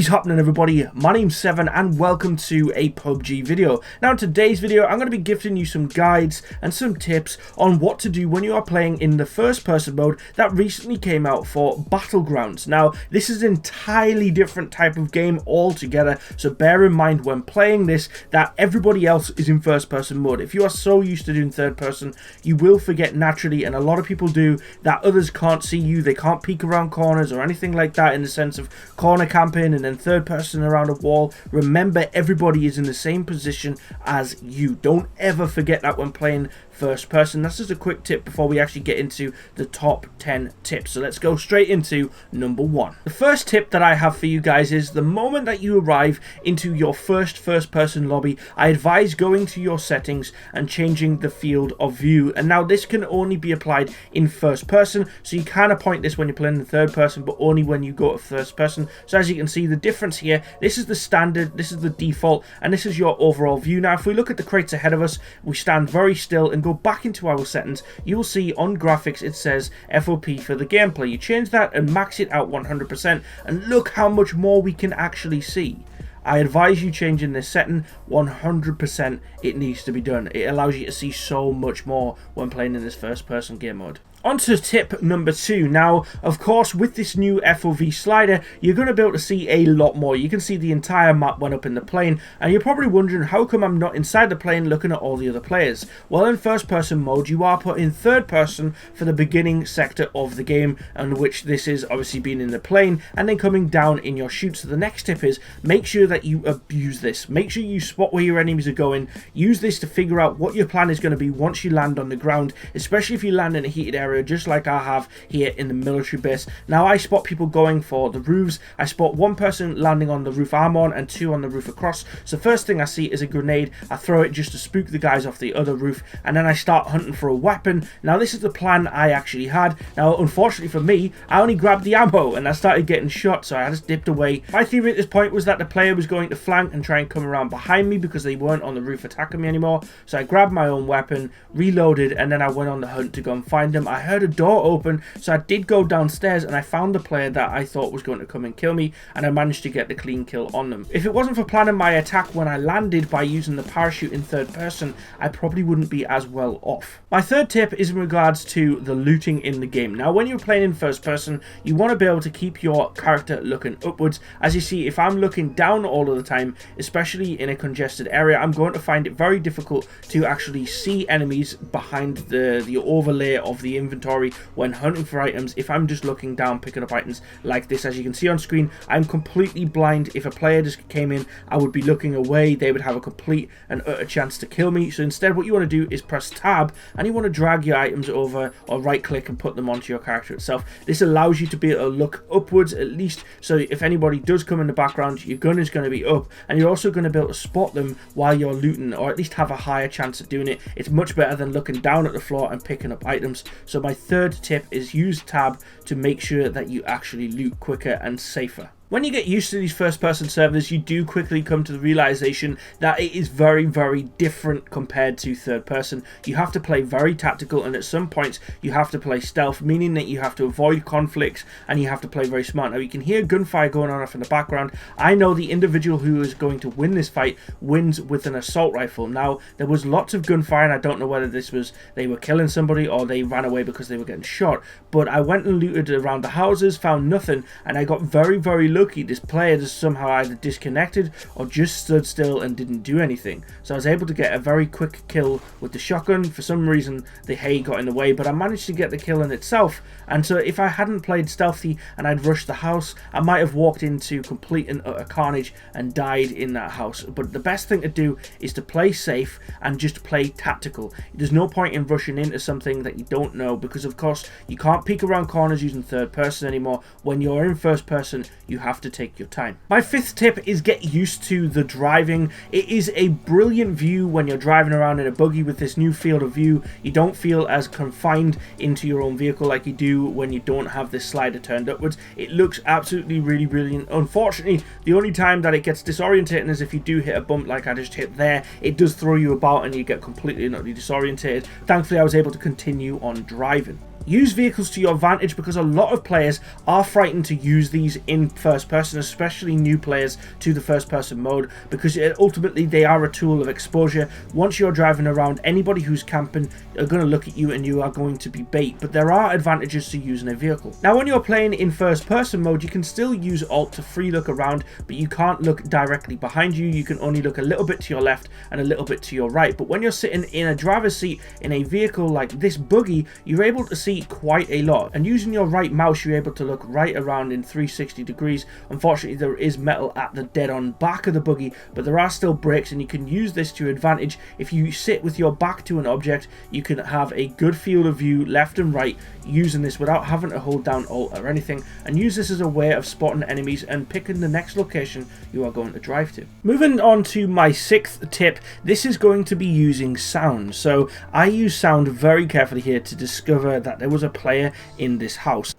What is happening, everybody? My name's Seven and welcome to a PUBG video. Now in today's video I'm going to be gifting you some guides and some tips on what to do when you are playing in the first person mode that recently came out for Battlegrounds. Now this is an entirely different type of game altogether, so bear in mind when playing this that everybody else is in first person mode. If you are so used to doing third person, you will forget naturally, and a lot of people do, that others can't see you, they can't peek around corners or anything like that in the sense of corner camping and then third person around a wall. Remember, everybody is in the same position as you. Don't ever forget that when playing first person. That's just a quick tip before we actually get into the top 10 tips. So let's go straight into number 1. The first tip that I have for you guys is the moment that you arrive into your first person lobby, I advise going to your settings and changing the field of view. And now this can only be applied in first person, so you can appoint this when you're playing in third person, but only when you go to first person. So as you can see, the difference here, this is the standard, this is the default, and this is your overall view. Now if we look at the crates ahead of us, we stand very still and go back into our settings, you will see on graphics it says FOP for the gameplay. You change that and max it out 100%, and look how much more we can actually see. I advise you changing this setting 100%. It needs to be done. It allows you to see so much more when playing in this first person game mode. On to tip number 2. Now, of course, with this new FOV slider, you're going to be able to see a lot more. You can see the entire map went up in the plane, and you're probably wondering, how come I'm not inside the plane looking at all the other players? Well, in first person mode, you are put in third person for the beginning sector of the game, and which this is obviously being in the plane, and then coming down in your shoot. So the next tip is, make sure that you abuse this. Make sure you spot where your enemies are going. Use this to figure out what your plan is going to be once you land on the ground, especially if you land in a heated area, just like I have here in the military base. Now I spot people going for the roofs. I spot one person landing on the roof I'm on and two on the roof across. So first thing I see is a grenade. I throw it just to spook the guys off the other roof, and then I start hunting for a weapon. Now this is the plan I actually had. Now unfortunately for me, I only grabbed the ammo and I started getting shot, so I just dipped away. My theory at this point was that the player was going to flank and try and come around behind me because they weren't on the roof attacking me anymore. So I grabbed my own weapon, reloaded, and then I went on the hunt to go and find them. I heard a door open, so I did go downstairs and I found the player that I thought was going to come and kill me, and I managed to get the clean kill on them. If it wasn't for planning my attack when I landed by using the parachute in third person, I probably wouldn't be as well off. My third tip is in regards to the looting in the game. Now when you're playing in first person, you want to be able to keep your character looking upwards. As you see, if I'm looking down all of the time, especially in a congested area, I'm going to find it very difficult to actually see enemies behind the overlay of the inventory when hunting for items. If I'm just looking down picking up items like this, as you can see on screen, I'm completely blind. If a player just came in, I would be looking away. They would have a complete and utter chance to kill me. So instead what you want to do is press tab and you want to drag your items over, or right click and put them onto your character itself. This allows you to be able to look upwards at least, so if anybody does come in the background, your gun is going to be up, and you're also going to be able to spot them while you're looting, or at least have a higher chance of doing it. It's much better than looking down at the floor and picking up items. So my third tip is use tab to make sure that you actually loot quicker and safer. When you get used to these first person servers, you do quickly come to the realization that it is very, very different compared to third person. You have to play very tactical, and at some points you have to play stealth, meaning that you have to avoid conflicts and you have to play very smart. Now you can hear gunfire going on off in the background. I know the individual who is going to win this fight wins with an assault rifle. Now there was lots of gunfire, and I don't know whether this was they were killing somebody or they ran away because they were getting shot, but I went and looted around the houses, found nothing, and I got very, very lucky. This player just somehow either disconnected or just stood still and didn't do anything. So I was able to get a very quick kill with the shotgun. For some reason the hay got in the way, but I managed to get the kill in itself. And so if I hadn't played stealthy and I'd rushed the house, I might have walked into complete and utter carnage and died in that house. But the best thing to do is to play safe and just play tactical. There's no point in rushing into something that you don't know, because of course you can't peek around corners using third person anymore. When you're in first person, you have to take your time. My fifth tip is get used to the driving. It is a brilliant view when you're driving around in a buggy with this new field of view. You don't feel as confined into your own vehicle like you do when you don't have this slider turned upwards. It looks absolutely really brilliant. Unfortunately, the only time that it gets disorientating is if you do hit a bump like I just hit there. It does throw you about and you get completely and utterly disorientated. Thankfully I was able to continue on driving. Use vehicles to your advantage because a lot of players are frightened to use these in first person, especially new players to the first person mode, because ultimately they are a tool of exposure. Once you're driving around, anybody who's camping are going to look at you and you are going to be bait, but there are advantages to using a vehicle. Now when you're playing in first person mode, you can still use Alt to free look around, but you can't look directly behind you. You can only look a little bit to your left and a little bit to your right. But when you're sitting in a driver's seat in a vehicle like this buggy, you're able to see quite a lot, and using your right mouse you're able to look right around in 360 degrees. Unfortunately there is metal at the dead on back of the buggy, but there are still brakes, and you can use this to your advantage. If you sit with your back to an object, you can have a good field of view left and right using this without having to hold down Alt or anything, and use this as a way of spotting enemies and picking the next location you are going to drive to. Moving on to my sixth tip, this is going to be using sound. So I use sound very carefully here to discover that there was a player in this house.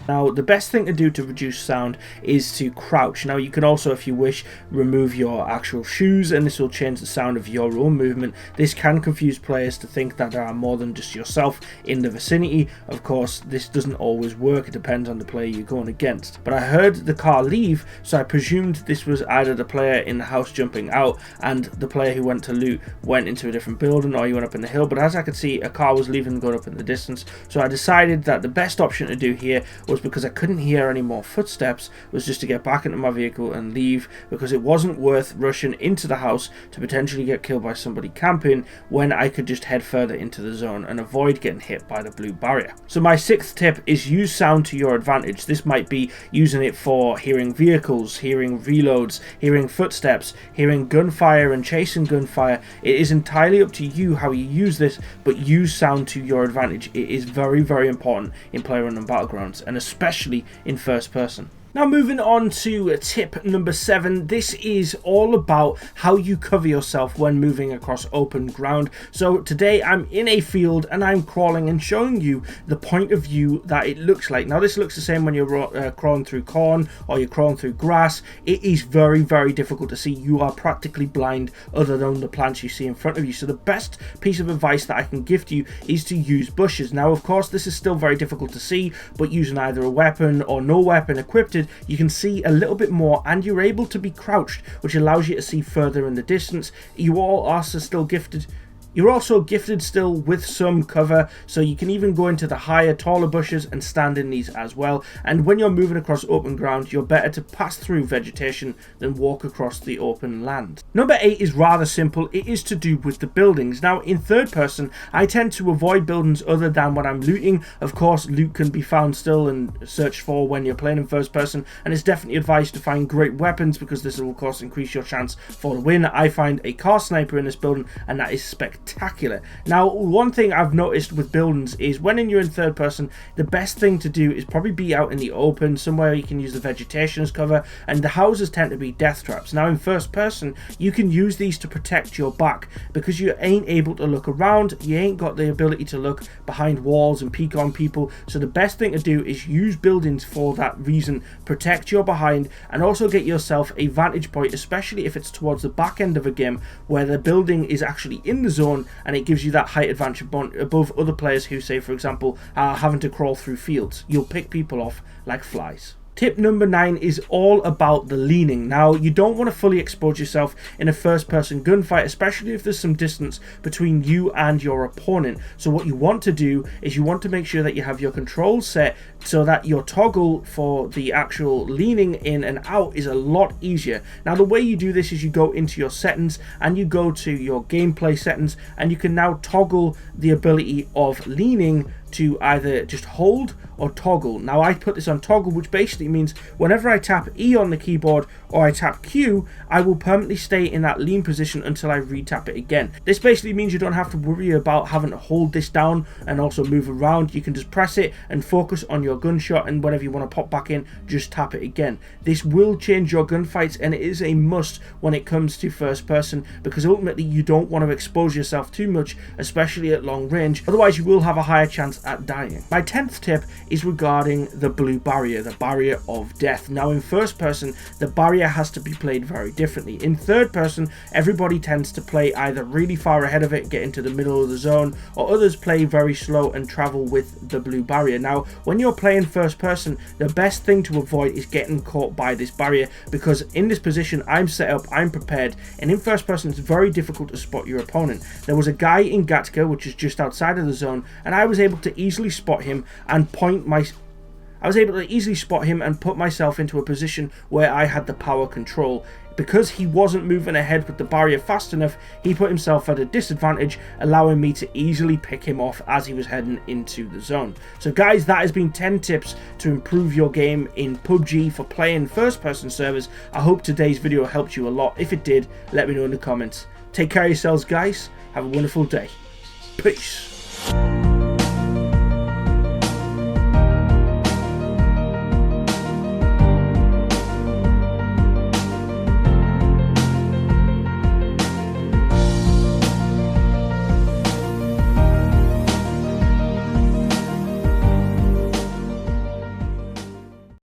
Now, the best thing to do to reduce sound is to crouch. Now, you can also, if you wish, remove your actual shoes, and this will change the sound of your own movement. This can confuse players to think that there are more than just yourself in the vicinity. Of course, this doesn't always work. It depends on the player you're going against. But I heard the car leave, so I presumed this was either the player in the house jumping out and the player who went to loot went into a different building, or he went up in the hill. But as I could see, a car was leaving and going up in the distance. So I decided that the best option to do here was, because I couldn't hear any more footsteps, was just to get back into my vehicle and leave, because it wasn't worth rushing into the house to potentially get killed by somebody camping when I could just head further into the zone and avoid getting hit by the blue barrier. So my sixth tip is use sound to your advantage. This might be using it for hearing vehicles, hearing reloads, hearing footsteps, hearing gunfire and chasing gunfire. It is entirely up to you how you use this, but use sound to your advantage. It is very, very important in PlayerUnknown Battlegrounds, and especially in first person. Now moving on to tip number 7, this is all about how you cover yourself when moving across open ground. So today I'm in a field and I'm crawling and showing you the point of view that it looks like. Now this looks the same when you're crawling through corn or you're crawling through grass. It is very, very difficult to see. You are practically blind other than the plants you see in front of you. So the best piece of advice that I can give to you is to use bushes. Now of course this is still very difficult to see, but using either a weapon or no weapon equipped, you can see a little bit more, and you're able to be crouched, which allows you to see further in the distance. You all are still gifted. You're also gifted still with some cover, so you can even go into the higher, taller bushes and stand in these as well. And when you're moving across open ground, you're better to pass through vegetation than walk across the open land. Number 8 is rather simple. It is to do with the buildings. Now, in third person, I tend to avoid buildings other than when I'm looting. Of course, loot can be found still and searched for when you're playing in first person, and it's definitely advised to find great weapons, because this will of course increase your chance for the win. I find a car sniper in this building, and that is spectacular. Now, one thing I've noticed with buildings is when you're in third person, the best thing to do is probably be out in the open, somewhere you can use the vegetation as cover, and the houses tend to be death traps. Now in first person, you can use these to protect your back, because you ain't able to look around, you ain't got the ability to look behind walls and peek on people. So the best thing to do is use buildings for that reason. Protect your behind, and also get yourself a vantage point, especially if it's towards the back end of a game where the building is actually in the zone, and it gives you that height advantage above other players who, say for example, are having to crawl through fields. You'll pick people off like flies. Tip number 9 is all about the leaning. Now, you don't want to fully expose yourself in a first-person gunfight, especially if there's some distance between you and your opponent. So what you want to do is you want to make sure that you have your controls set so that your toggle for the actual leaning in and out is a lot easier. Now, the way you do this is you go into your settings and you go to your gameplay settings, and you can now toggle the ability of leaning to either just hold or toggle. Now I put this on toggle, which basically means whenever I tap E on the keyboard or I tap Q, I will permanently stay in that lean position until I re-tap it again. This basically means you don't have to worry about having to hold this down and also move around. You can just press it and focus on your gunshot, and whenever you want to pop back in, just tap it again. This will change your gunfights, and it is a must when it comes to first person, because ultimately you don't want to expose yourself too much, especially at long range, otherwise you will have a higher chance at dying. My 10th tip is regarding the blue barrier, the barrier of death. Now in first person, the barrier has to be played very differently. In third person, everybody tends to play either really far ahead of it, get into the middle of the zone, or others play very slow and travel with the blue barrier. Now when you're playing first person, the best thing to avoid is getting caught by this barrier, because in this position I'm set up, I'm prepared, and in first person it's very difficult to spot your opponent. There was a guy in Gatka, which is just outside of the zone, and I was able to easily spot him and put myself into a position where I had the power control. Because he wasn't moving ahead with the barrier fast enough, he put himself at a disadvantage, allowing me to easily pick him off as he was heading into the zone. So guys, that has been 10 tips to improve your game in PUBG for playing first person servers. I hope today's video helped you a lot. If it did, let me know in the comments. Take care of yourselves guys, have a wonderful day. Peace.